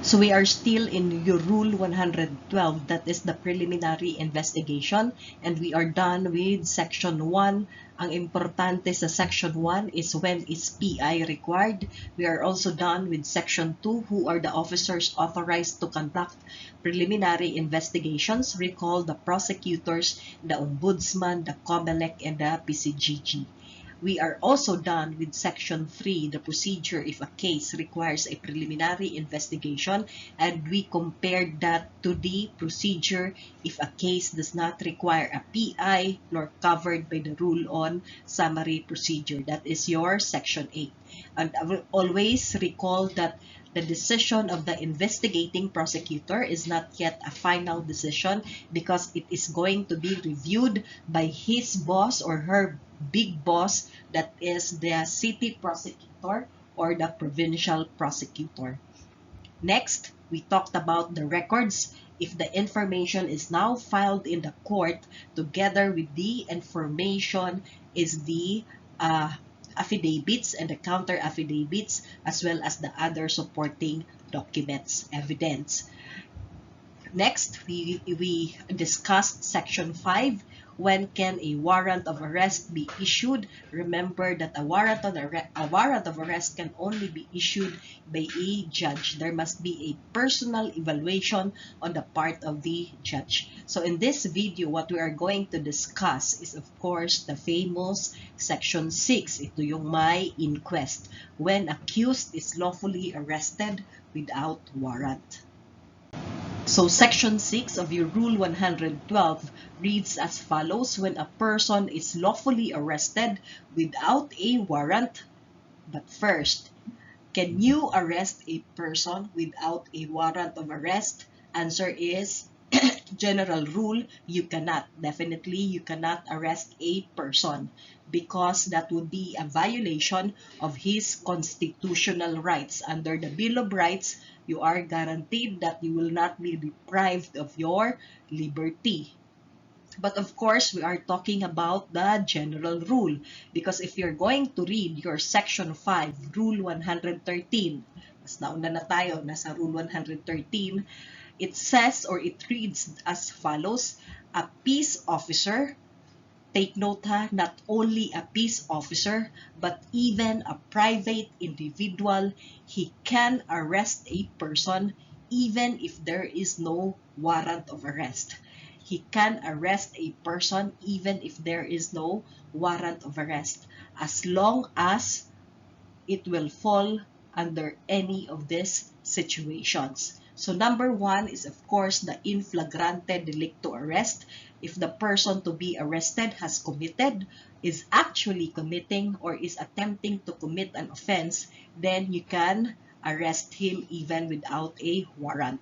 So we are still in your Rule 112, that is the preliminary investigation, and we are done with Section 1. Ang importante sa Section 1 is when is PI required. We are also done with Section 2, who are the officers authorized to conduct preliminary investigations. Recall the prosecutors, the ombudsman, the COMELEC, and the PCGG. We are also done with Section 3, the procedure if a case requires a preliminary investigation, and we compared that to the procedure if a case does not require a PI nor covered by the rule on summary procedure. That is your Section 8. And I will always recall that the decision of the investigating prosecutor is not yet a final decision because it is going to be reviewed by his boss or her big boss, that is the city prosecutor or the provincial prosecutor. Next, we talked about the records. If the information is now filed in the court, together with the information is the affidavits and the counter affidavits, as well as the other supporting documents, evidence. Next, we discussed Section 5. When can a warrant of arrest be issued? Remember that a warrant of arrest can only be issued by a judge. There must be a personal evaluation on the part of the judge. So in this video, what we are going to discuss is, of course, the famous Section 6. Ito yung may inquest. When accused is lawfully arrested without warrant. So Section 6 of your Rule 112 reads as follows: when a person is lawfully arrested without a warrant. But first, can you arrest a person without a warrant of arrest? Answer is general rule, you cannot. Definitely, you cannot arrest a person because that would be a violation of his constitutional rights. Under the Bill of Rights, you are guaranteed that you will not be deprived of your liberty. But of course, we are talking about the general rule, because if you're going to read your Section 5, Rule 113, mas nauna na tayo, nasa Rule 113, it says or it reads as follows: a peace officer, take note ha, not only a peace officer, but even a private individual, he can arrest a person even if there is no warrant of arrest. He can arrest a person even if there is no warrant of arrest, as long as it will fall under any of these situations. So number 1 is, of course, the in flagrante delicto arrest. If the person to be arrested has committed, is actually committing, or is attempting to commit an offense, then you can arrest him even without a warrant.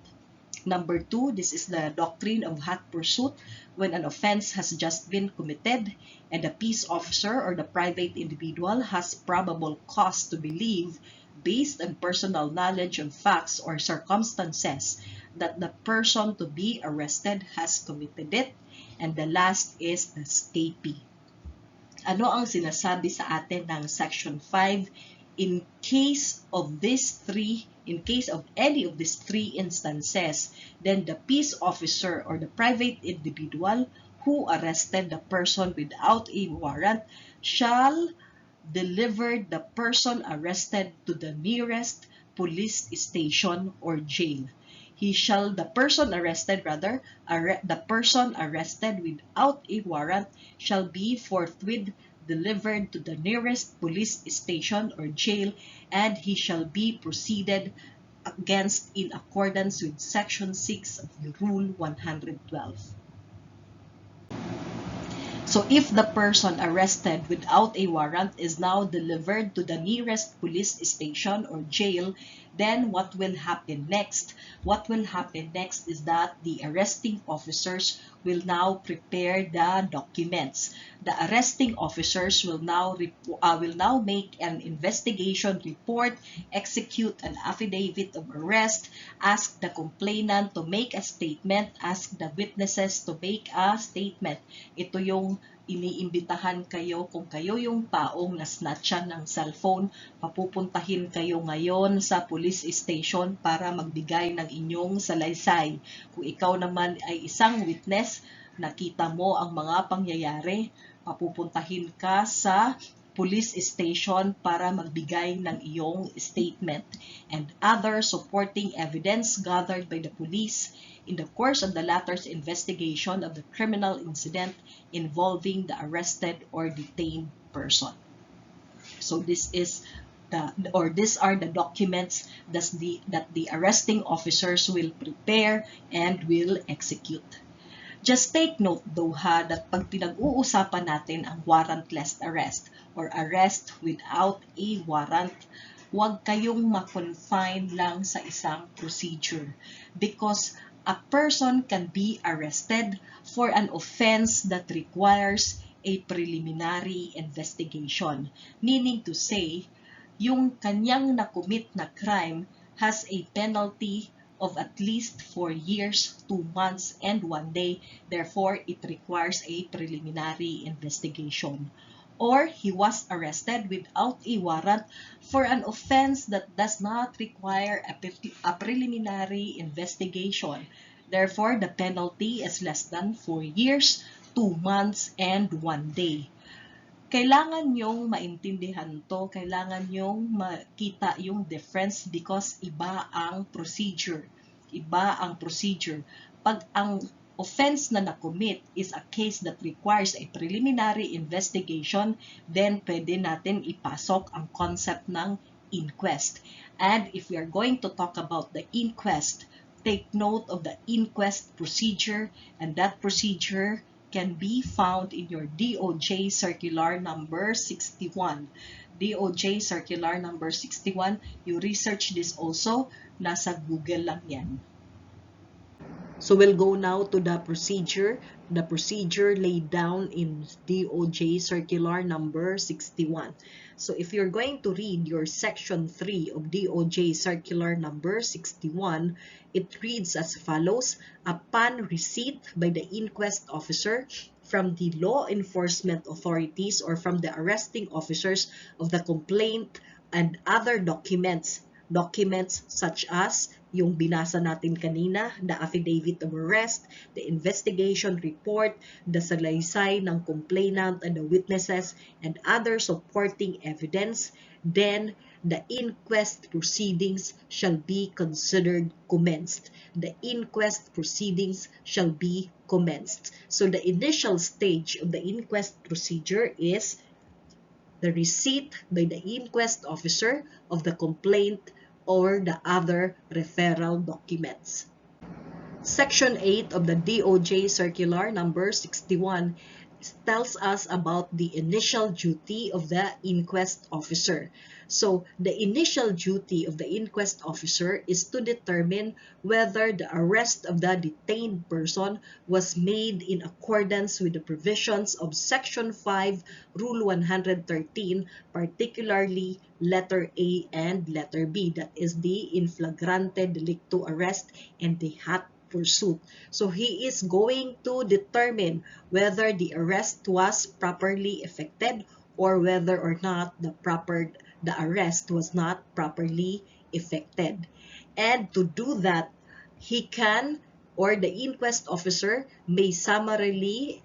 Number 2, this is the doctrine of hot pursuit. When an offense has just been committed and the peace officer or the private individual has probable cause to believe, based on personal knowledge of facts or circumstances, that the person to be arrested has committed it. And the last is the escapee. Ano ang sinasabi sa atin ng Section 5? In case of any of these three instances, then the peace officer or the private individual who arrested the person without a warrant shall deliver the person arrested to the nearest police station or jail. The person arrested without a warrant shall be forthwith delivered to the nearest police station or jail, and he shall be proceeded against in accordance with Section 6 of the Rule 112. So if the person arrested without a warrant is now delivered to the nearest police station or jail, then what will happen next? What will happen next is that the arresting officers will now prepare the documents. The arresting officers will now make an investigation report, execute an affidavit of arrest, ask the complainant to make a statement, ask the witnesses to make a statement. Ito yung iniimbitahan kayo kung kayo yung taong nasnatchan ng cellphone, papupuntahin kayo ngayon sa police station para magbigay ng inyong salaysay. Kung ikaw naman ay isang witness, nakita mo ang mga pangyayari, papupuntahin ka sa police station para magbigay ng iyong statement and other supporting evidence gathered by the police in the course of the latter's investigation of the criminal incident involving the arrested or detained person. So these are the documents that the arresting officers will prepare and will execute. Just take note though that pag pinag-uusapan natin ang warrantless arrest or arrest without a warrant, huwag kayong ma-confine lang sa isang procedure because a person can be arrested for an offense that requires a preliminary investigation. Meaning to say, yung kanyang nakumit na crime has a penalty of at least 4 years, 2 months, and 1 day. Therefore, it requires a preliminary investigation. Or he was arrested without a warrant for an offense that does not require a preliminary investigation. Therefore, the penalty is less than 4 years, 2 months, and 1 day. Kailangan nyong maintindihan to, kailangan nyong makita yung difference because iba ang procedure. Iba ang procedure. Pag ang offense na nakomit is a case that requires a preliminary investigation, then pwede natin ipasok ang concept ng inquest. And if we are going to talk about the inquest, take note of the inquest procedure, and that procedure can be found in your DOJ Circular Number 61. DOJ Circular Number 61, you research this also, nasa Google lang yan. So we'll go now to the procedure laid down in DOJ Circular Number 61. So if you're going to read your Section 3 of DOJ Circular Number 61, it reads as follows: upon receipt by the inquest officer from the law enforcement authorities or from the arresting officers of the complaint and other documents such as yung binasa natin kanina, the affidavit of arrest, the investigation report, the salaysay ng complainant and the witnesses, and other supporting evidence, then the inquest proceedings shall be considered commenced. The inquest proceedings shall be commenced. So the initial stage of the inquest procedure is the receipt by the inquest officer of the complaint or the other referral documents. Section 8 of the DOJ Circular Number 61 tells us about the initial duty of the inquest officer. So, the initial duty of the inquest officer is to determine whether the arrest of the detained person was made in accordance with the provisions of Section 5, Rule 113, particularly letter A and letter B, that is the in flagrante delicto arrest and the hot pursuit. So he is going to determine whether the arrest was properly effected or whether or not the arrest was not properly effected. And to do that, he can, or the inquest officer may summarily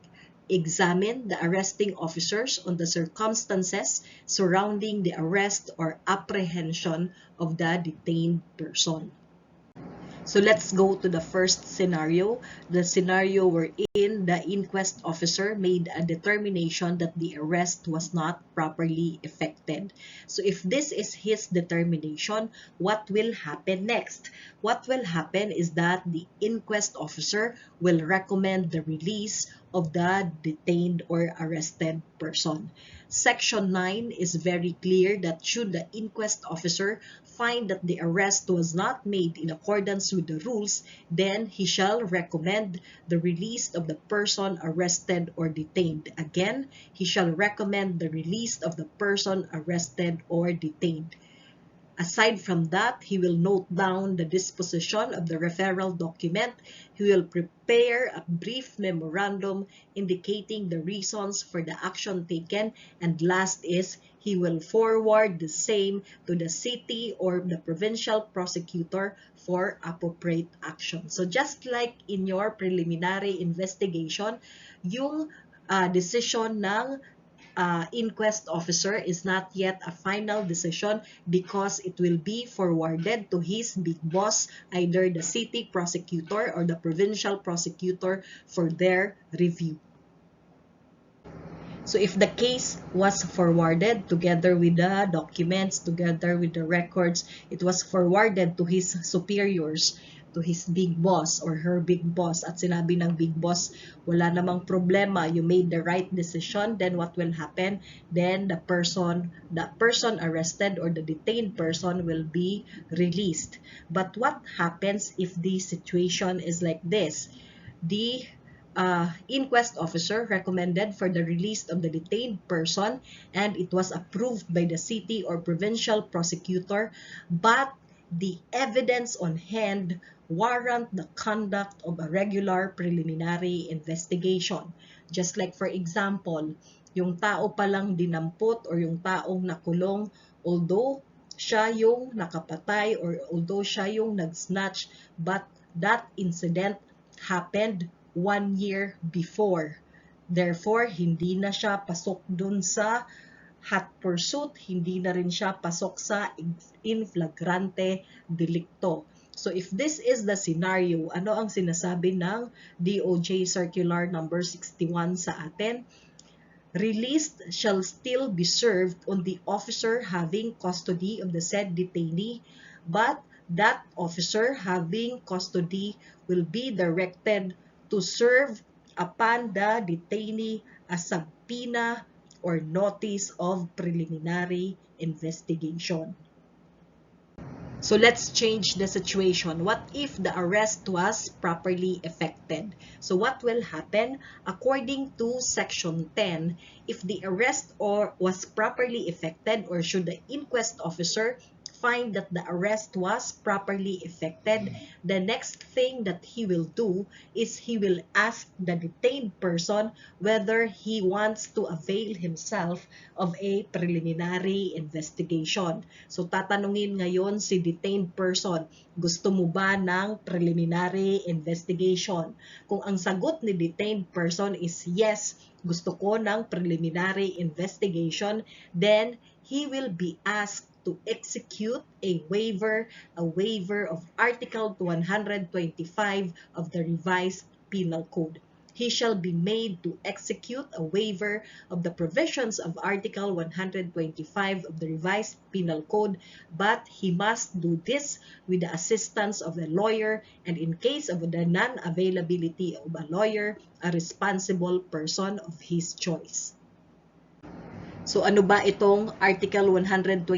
examine the arresting officers on the circumstances surrounding the arrest or apprehension of the detained person. So let's go to the first scenario, the scenario wherein the inquest officer made a determination that the arrest was not properly effected. So if this is his determination, what will happen next? What will happen is that the inquest officer will recommend the release of the detained or arrested person. Section 9 is very clear that should the inquest officer find that the arrest was not made in accordance with the rules, then he shall recommend the release of the person arrested or detained. Again, he shall recommend the release of the person arrested or detained. Aside from that, he will note down the disposition of the referral document. He will prepare a brief memorandum indicating the reasons for the action taken. And last is, he will forward the same to the city or the provincial prosecutor for appropriate action. So just like in your preliminary investigation, yung decision ng inquest officer is not yet a final decision because it will be forwarded to his big boss, either the city prosecutor or the provincial prosecutor, for their review. So if the case was forwarded together with the documents, together with the records, it was forwarded to his superiors, to his big boss or her big boss, at sinabi ng big boss, wala namang problema, you made the right decision, then what will happen? Then the person arrested or the detained person will be released. But what happens if the situation is like this? The inquest officer recommended for the release of the detained person and it was approved by the city or provincial prosecutor, but the evidence on hand warrant the conduct of a regular preliminary investigation. Just like for example, yung tao palang dinampot or yung taong nakulong, although siya yung nakapatay or although siya yung nag-snatch, but that incident happened 1 year before. Therefore, hindi na siya pasok dun sa hot pursuit, hindi na rin siya pasok sa in flagrante delicto. So if this is the scenario, ano ang sinasabi ng DOJ Circular number 61 sa atin? Released shall still be served on the officer having custody of the said detainee, but that officer having custody will be directed to serve upon the detainee a subpoena or notice of preliminary investigation. So let's change the situation. What if the arrest was properly effected? So what will happen? According to Section 10, if the arrest was properly effected, or should the inquest officer find that the arrest was properly effected, the next thing that he will do is he will ask the detained person whether he wants to avail himself of a preliminary investigation. So tatanungin ngayon si detained person, gusto mo ba ng preliminary investigation? Kung ang sagot ni detained person is yes, gusto ko ng preliminary investigation, then he will be asked to execute a waiver of Article 125 of the Revised Penal Code. He shall be made to execute a waiver of the provisions of Article 125 of the Revised Penal Code, but he must do this with the assistance of a lawyer, and in case of the non-availability of a lawyer, a responsible person of his choice. So ano ba itong Article 125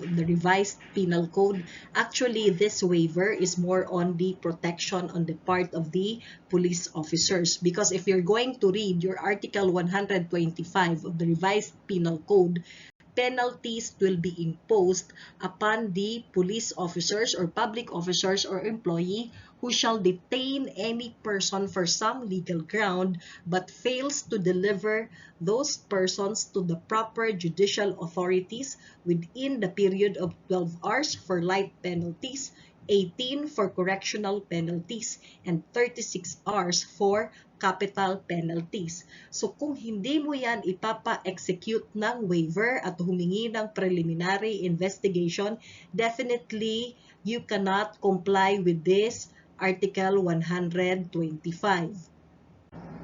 of the Revised Penal Code? Actually, this waiver is more on the protection on the part of the police officers. Because if you're going to read your Article 125 of the Revised Penal Code, penalties will be imposed upon the police officers or public officers or employee who shall detain any person for some legal ground but fails to deliver those persons to the proper judicial authorities within the period of 12 hours for light penalties, 18 for correctional penalties, and 36 hours for capital penalties. So kung hindi mo yan ipapa-execute ng waiver at humingi ng preliminary investigation, definitely you cannot comply with this Article 125.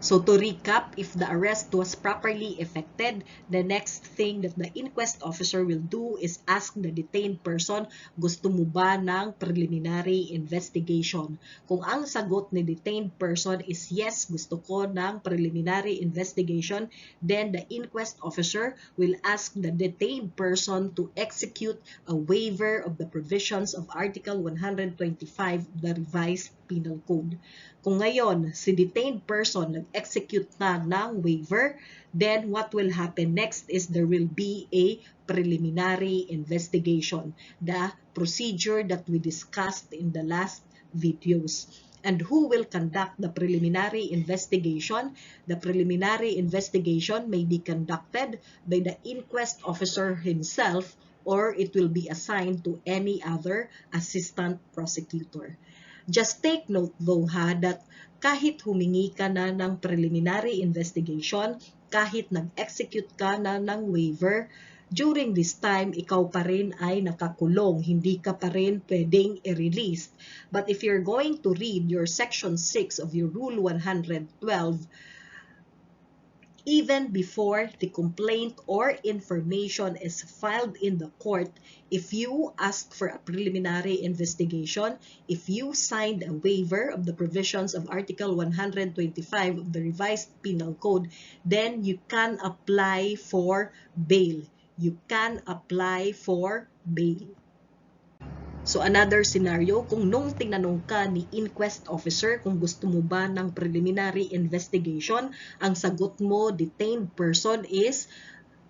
So to recap, if the arrest was properly effected, the next thing that the inquest officer will do is ask the detained person, gusto mo ba ng preliminary investigation? Kung ang sagot ni detained person is yes, gusto ko ng preliminary investigation, then the inquest officer will ask the detained person to execute a waiver of the provisions of Article 125 of the Revised Penal Code. Kung ngayon, si detained person person nag-execute na ng waiver, then what will happen next is there will be a preliminary investigation, the procedure that we discussed in the last videos. And who will conduct the preliminary investigation? The preliminary investigation may be conducted by the inquest officer himself, or it will be assigned to any other assistant prosecutor. Just take note though that kahit humingi ka na ng preliminary investigation, kahit nag-execute ka na ng waiver, during this time, ikaw pa rin ay nakakulong. Hindi ka pa rin pwedeng i-release. But if you're going to read your Section 6 of your Rule 112, even before the complaint or information is filed in the court, if you ask for a preliminary investigation, if you signed a waiver of the provisions of Article 125 of the Revised Penal Code, then you can apply for bail. You can apply for bail. So another scenario, kung nung tinanong ka ni inquest officer kung gusto mo ba ng preliminary investigation, ang sagot mo, detained person, is,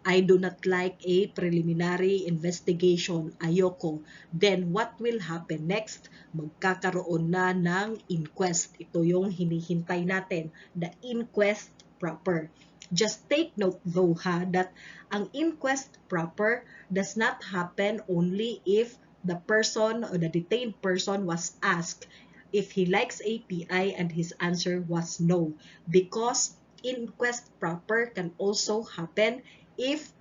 I do not like a preliminary investigation, ayoko. Then what will happen next? Magkakaroon na ng inquest. Ito yung hinihintay natin, the inquest proper. Just take note though that ang inquest proper does not happen only if the person or the detained person was asked if he likes API and his answer was no. Because inquest proper can also happen if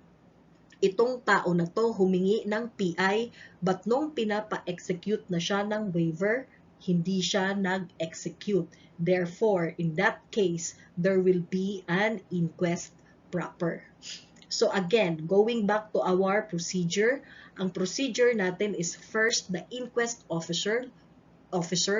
itong tao na to humingi ng PI but nung pinapa-execute na siya ng waiver, hindi siya nag-execute. Therefore, in that case, there will be an inquest proper. So again, going back to our procedure, ang procedure natin is first, the inquest officer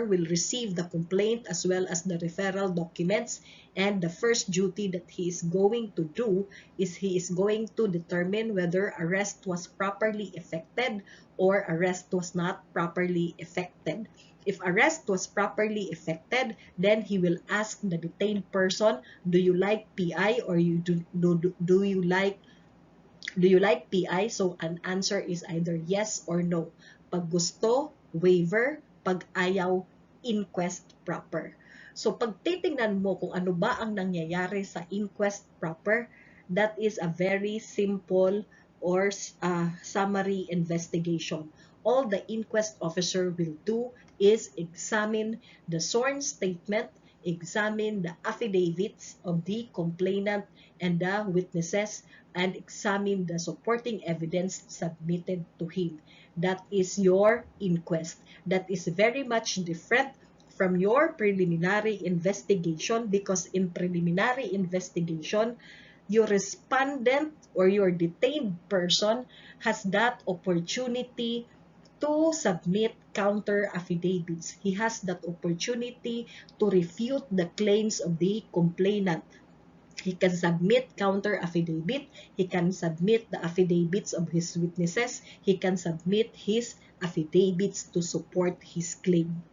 will receive the complaint as well as the referral documents, and the first duty that he is going to do is he is going to determine whether arrest was properly effected or arrest was not properly effected. If arrest was properly effected, then he will ask the detained person, do you like PI or do you like PI? So an answer is either yes or no. Pag gusto, waiver. Pag ayaw, inquest proper. So pag titingnan mo kung ano ba ang nangyayari sa inquest proper, that is a very simple or summary investigation. All the inquest officer will do is examine the sworn statement, examine the affidavits of the complainant and the witnesses, and examine the supporting evidence submitted to him. That is your inquest. That is very much different from your preliminary investigation, because in preliminary investigation, your respondent or your detained person has that opportunity to submit counter affidavits. He has that opportunity to refute the claims of the complainant. He can submit counter affidavit. He can submit the affidavits of his witnesses. He can submit his affidavits to support his claim.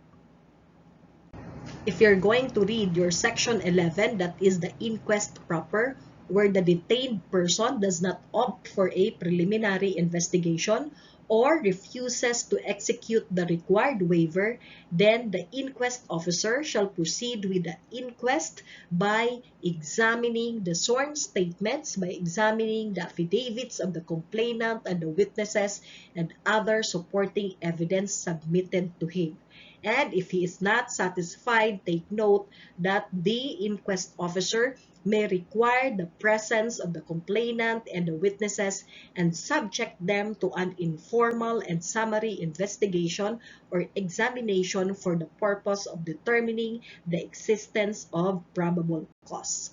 If you're going to read your section 11, that is the inquest proper, where the detained person does not opt for a preliminary investigation or refuses to execute the required waiver, then the inquest officer shall proceed with the inquest by examining the sworn statements, by examining the affidavits of the complainant and the witnesses and other supporting evidence submitted to him. And if he is not satisfied, take note that the inquest officer may require the presence of the complainant and the witnesses and subject them to an informal and summary investigation or examination for the purpose of determining the existence of probable cause.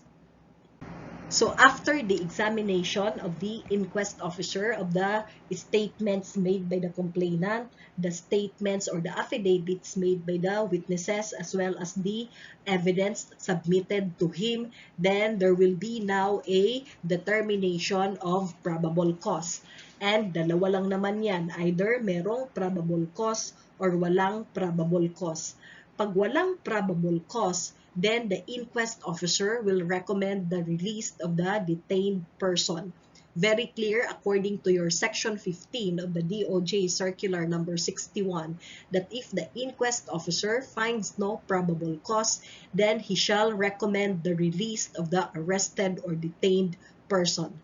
So after the examination of the inquest officer of the statements made by the complainant, the statements or the affidavits made by the witnesses, as well as the evidence submitted to him, then there will be now a determination of probable cause. And dalawa lang naman yan, either merong probable cause or walang probable cause. Pag walang probable cause, then the inquest officer will recommend the release of the detained person. Very clear according to your section 15 of the DOJ circular number 61 that if the inquest officer finds no probable cause, then he shall recommend the release of the arrested or detained person.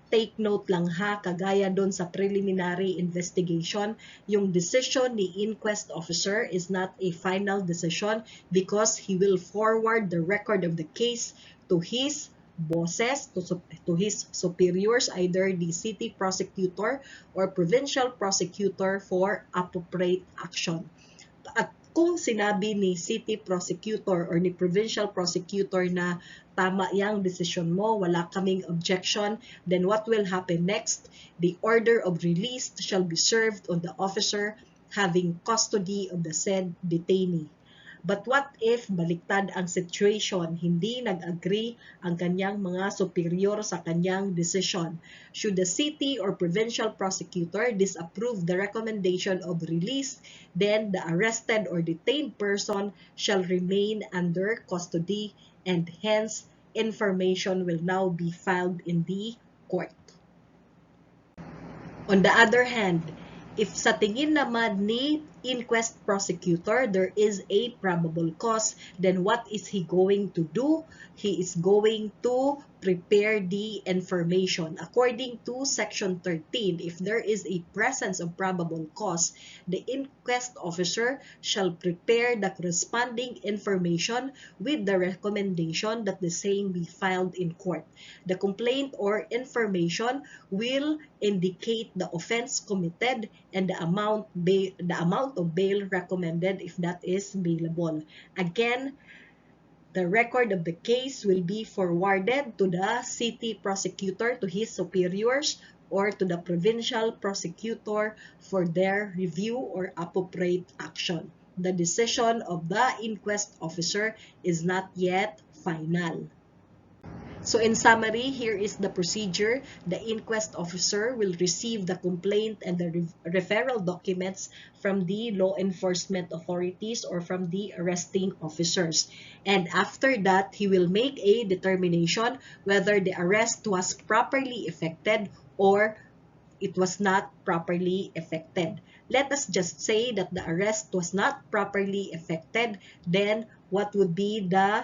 Take note lang ha, kagaya doon sa preliminary investigation, yung decision ni inquest officer is not a final decision because he will forward the record of the case to his bosses, to his superiors, either the city prosecutor or provincial prosecutor for appropriate action. At kung sinabi ni city prosecutor or ni provincial prosecutor na tama yang desisyon mo, wala kaming objection, then what will happen next? The order of release shall be served on the officer having custody of the said detainee. But what if baliktad ang situation, hindi nag-agree ang kanyang mga superior sa kanyang decision? Should the city or provincial prosecutor disapprove the recommendation of release, then the arrested or detained person shall remain under custody and hence information will now be filed in the court. On the other hand, if sa tingin naman ni inquest prosecutor there is a probable cause, then what is he going to do? He is going to prepare the information. According to section 13, if there is a presence of probable cause, the inquest officer shall prepare the corresponding information with the recommendation that the same be filed in court. The complaint or information will indicate the offense committed and the amount of bail recommended if that is bailable. Again, the record of the case will be forwarded to the city prosecutor, to his superiors, or to the provincial prosecutor for their review or appropriate action. The decision of the inquest officer is not yet final. So in summary, here is the procedure. The inquest officer will receive the complaint and the referral documents from the law enforcement authorities or from the arresting officers. And after that, he will make a determination whether the arrest was properly effected or it was not properly effected. Let us just say that the arrest was not properly effected, then what would be the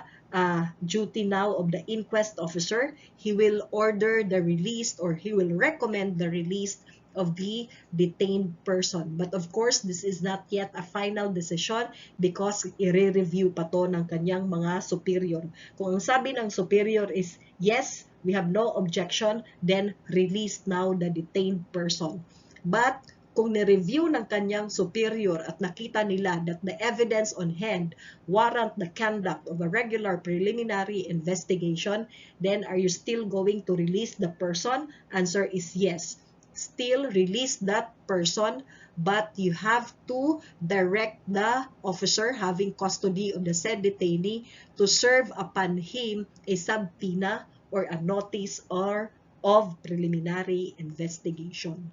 duty now of the inquest officer? He will order the release or he will recommend the release of the detained person. But of course, this is not yet a final decision because i-review pa to ng kanyang mga superior. Kung ang sabi ng superior is yes, we have no objection, then release now the detained person. But kung ni-review ng kanyang superior at nakita nila that the evidence on hand warrant the conduct of a regular preliminary investigation, then are you still going to release the person? Answer is yes. Still release that person, but you have to direct the officer having custody of the said detainee to serve upon him a subpoena or a notice of preliminary investigation.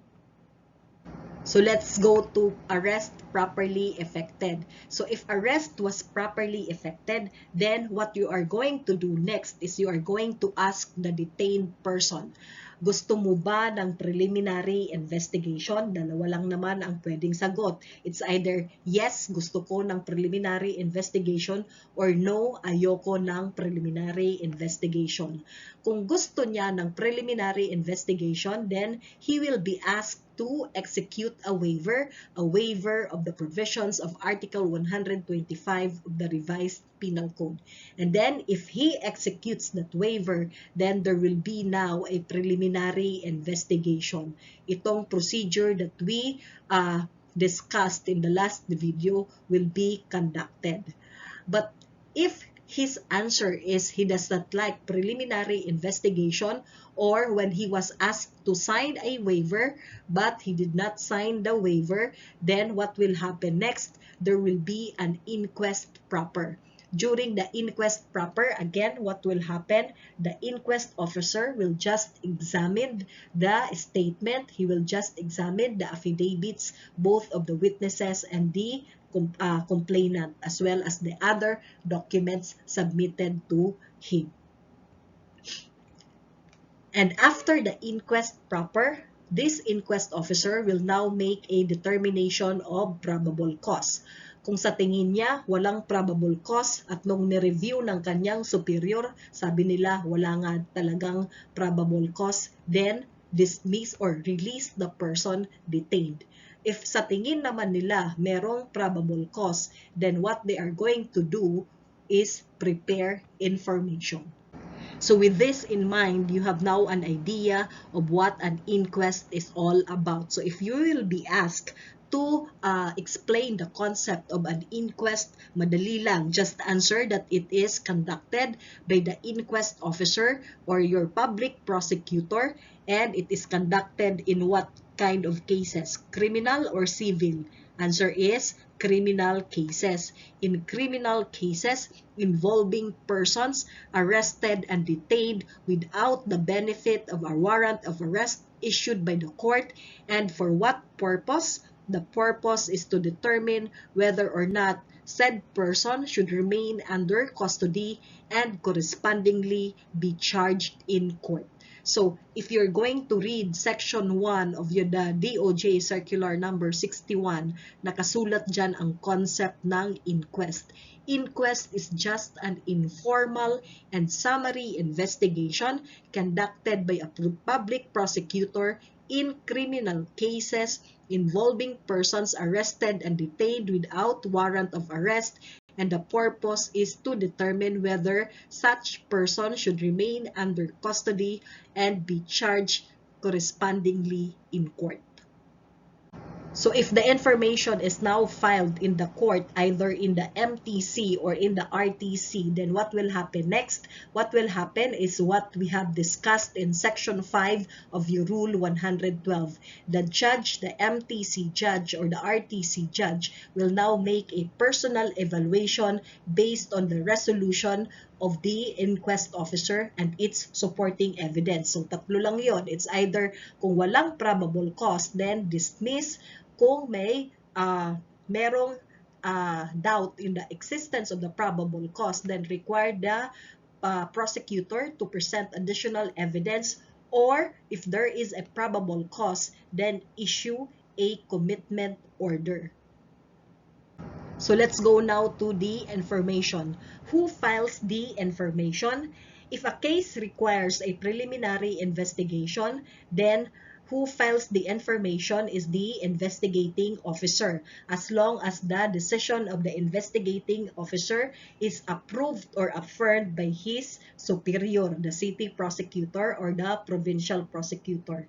So let's go to arrest properly effected. So if arrest was properly effected, then what you are going to do next is you are going to ask the detained person, gusto mo ba ng preliminary investigation? Dalawa lang naman ang pwedeng sagot. It's either yes, gusto ko ng preliminary investigation, or no, ayoko ng preliminary investigation. Kung gusto niya ng preliminary investigation, then he will be asked to execute a waiver of the provisions of Article 125 of the Revised Penal Code. And then, if he executes that waiver, then there will be now a preliminary investigation. Itong procedure that we discussed in the last video will be conducted. But if his answer is he does not like preliminary investigation, or when he was asked to sign a waiver but he did not sign the waiver, then what will happen next? There will be an inquest proper. During the inquest proper, again, what will happen? The inquest officer will just examine the statement. He will just examine the affidavits, both of the witnesses and the complainant as well as the other documents submitted to him. And after the inquest proper, this inquest officer will now make a determination of probable cause. Kung sa tingin niya walang probable cause at nung ni-review ng kanyang superior, sabi nila wala nga talagang probable cause, then dismiss or release the person detained. If sa tingin naman nila merong probable cause, then what they are going to do is prepare information. So with this in mind, you have now an idea of what an inquest is all about. So if you will be asked to explain the concept of an inquest, madali lang. Just answer that it is conducted by the inquest officer or your public prosecutor, and it is conducted in what kind of cases? Criminal or civil? Answer is criminal cases. In criminal cases involving persons arrested and detained without the benefit of a warrant of arrest issued by the court, and for what purpose? The purpose is to determine whether or not said person should remain under custody and correspondingly be charged in court. So, if you're going to read Section 1 of the DOJ Circular Number 61, nakasulat dyan ang concept ng inquest. Inquest is just an informal and summary investigation conducted by a public prosecutor in criminal cases involving persons arrested and detained without warrant of arrest, and the purpose is to determine whether such person should remain under custody and be charged correspondingly in court. So if the information is now filed in the court, either in the MTC or in the RTC, then what will happen next? What will happen is what we have discussed in Section 5 of your Rule 112. The judge, the MTC judge or the RTC judge will now make a personal evaluation based on the resolution of the inquest officer and its supporting evidence. So tatlo lang yon. It's either kung walang probable cause, then dismiss. Kung may merong doubt in the existence of the probable cause, then require the prosecutor to present additional evidence, or if there is a probable cause, then issue a commitment order. So let's go now to the information. Who files the information? If a case requires a preliminary investigation, then who files the information is the investigating officer, as long as the decision of the investigating officer is approved or affirmed by his superior, the city prosecutor or the provincial prosecutor.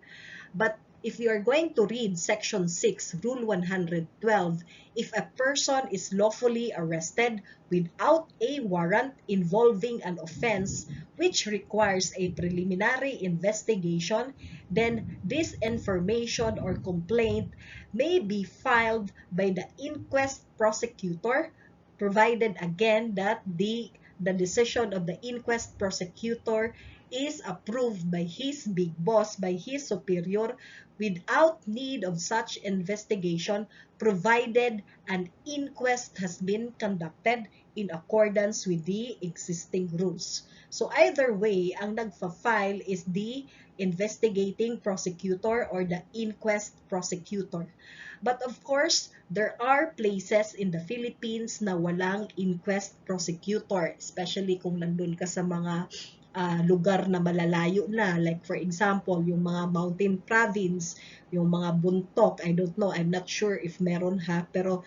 But if you are going to read Section 6, Rule 112, if a person is lawfully arrested without a warrant involving an offense which requires a preliminary investigation, then this information or complaint may be filed by the inquest prosecutor, provided again that the decision of the inquest prosecutor is approved by his big boss, by his superior, without need of such investigation, provided an inquest has been conducted in accordance with the existing rules. So either way, ang nagfa-file is the investigating prosecutor or the inquest prosecutor. But of course, there are places in the Philippines na walang inquest prosecutor, especially kung nandun ka sa mga lugar na malalayo na, like for example yung mga mountain province, yung mga buntok. I don't know, I'm not sure if meron pero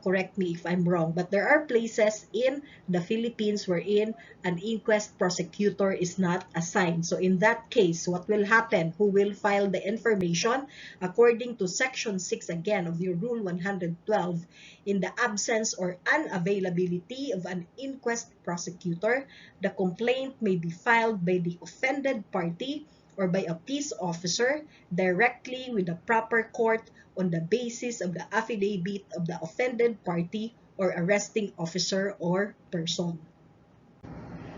correct me if I'm wrong, but there are places in the Philippines wherein an inquest prosecutor is not assigned. So in that case, what will happen? Who will file the information? According to Section 6 again of your Rule 112, in the absence or unavailability of an inquest prosecutor, the complaint may be filed by the offended party or by a peace officer directly with the proper court on the basis of the affidavit of the offended party or arresting officer or person.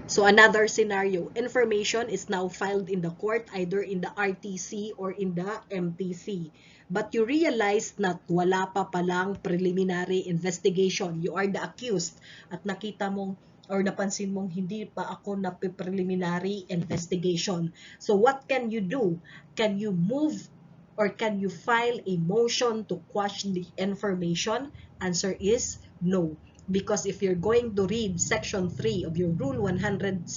So another scenario, information is now filed in the court, either in the RTC or in the MTC. But you realize na wala pa palang preliminary investigation. You are the accused at nakita mong or napansin mong hindi pa ako na preliminary investigation. So what can you do? Can you move or can you file a motion to quash the information? Answer is no. Because if you're going to read Section 3 of your Rule 117,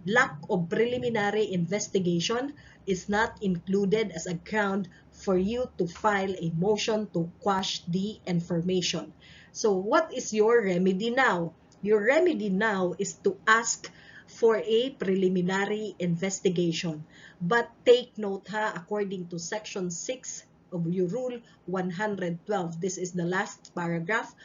lack of preliminary investigation is not included as a ground for you to file a motion to quash the information. So what is your remedy now? Your remedy now is to ask for a preliminary investigation. But take note ha, according to Section 6 of your Rule 112, this is the last paragraph,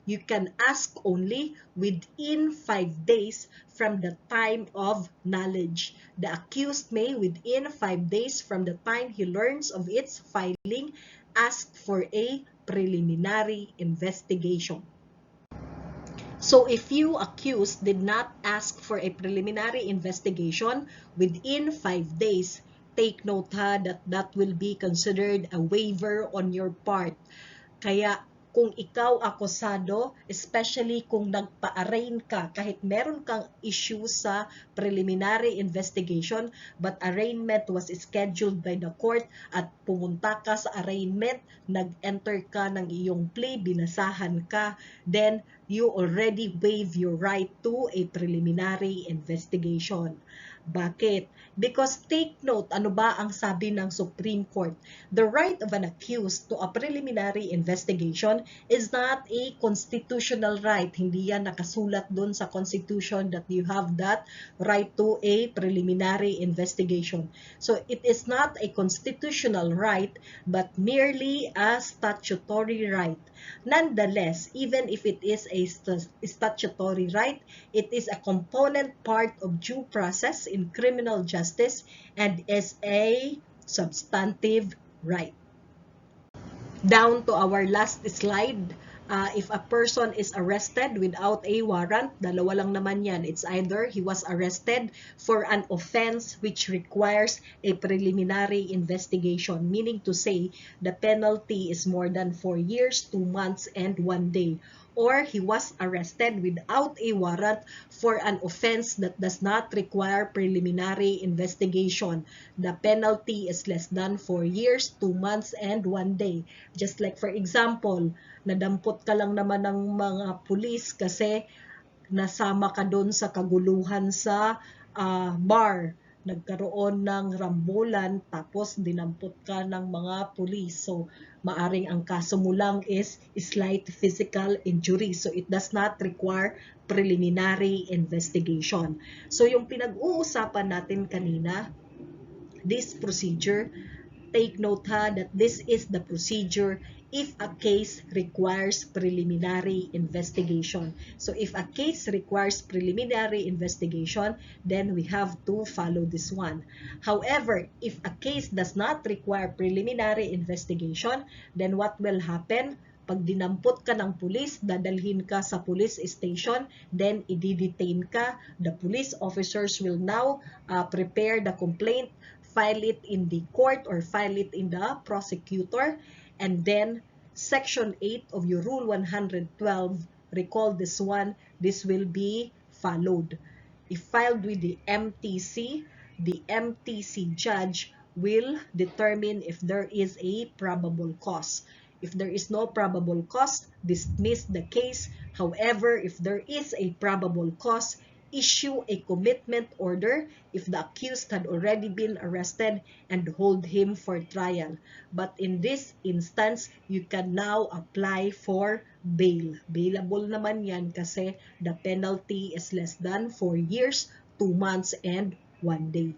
you can ask only within 5 days from the time of knowledge. The accused may, within 5 days from the time he learns of its filing, ask for a preliminary investigation. So if you accused did not ask for a preliminary investigation within 5 days, take note ha, that will be considered a waiver on your part. Kaya kung ikaw akusado, especially kung nagpa-arraign ka, kahit meron kang issue sa preliminary investigation, but arraignment was scheduled by the court at pumunta ka sa arraignment, nag-enter ka ng iyong plea, binasahan ka, then you already waive your right to a preliminary investigation. Bakit? Because take note, ano ba ang sabi ng Supreme Court? The right of an accused to a preliminary investigation is not a constitutional right. Hindi yan nakasulat doon sa Constitution that you have that right to a preliminary investigation. So it is not a constitutional right, but merely a statutory right. Nonetheless, even if it is a statutory right, it is a component part of due process in criminal justice and is a substantive right. Down to our last slide, if a person is arrested without a warrant, dalawa lang naman yan. It's either he was arrested for an offense which requires a preliminary investigation, meaning to say the penalty is more than 4 years, 2 months, and 1 day. Or he was arrested without a warrant for an offense that does not require preliminary investigation. The penalty is less than 4 years, 2 months, and 1 day. Just like for example, nadampot ka lang naman ng mga pulis kasi nasama ka doon sa kaguluhan sa bar. Nagkaroon ng rambulan tapos dinampot ka ng mga pulis. So, maaring ang kaso mo lang is slight physical injury. So, it does not require preliminary investigation. So, yung pinag-uusapan natin kanina, this procedure, take note ha, that this is the procedure if a case requires preliminary investigation. So if a case requires preliminary investigation, then we have to follow this one. However, if a case does not require preliminary investigation, then what will happen? Pag dinampot ka ng pulis, dadalhin ka sa police station, then i-detain ka. The police officers will now prepare the complaint, file it in the court or file it in the prosecutor, and then Section 8 of your Rule 112, recall this one, this will be followed. If filed with the MTC judge will determine if there is a probable cause. If there is no probable cause, dismiss the case. However, if there is a probable cause, issue a commitment order if the accused had already been arrested and hold him for trial. But in this instance, you can now apply for bail. Bailable naman yan kasi the penalty is less than 4 years, 2 months, and 1 day.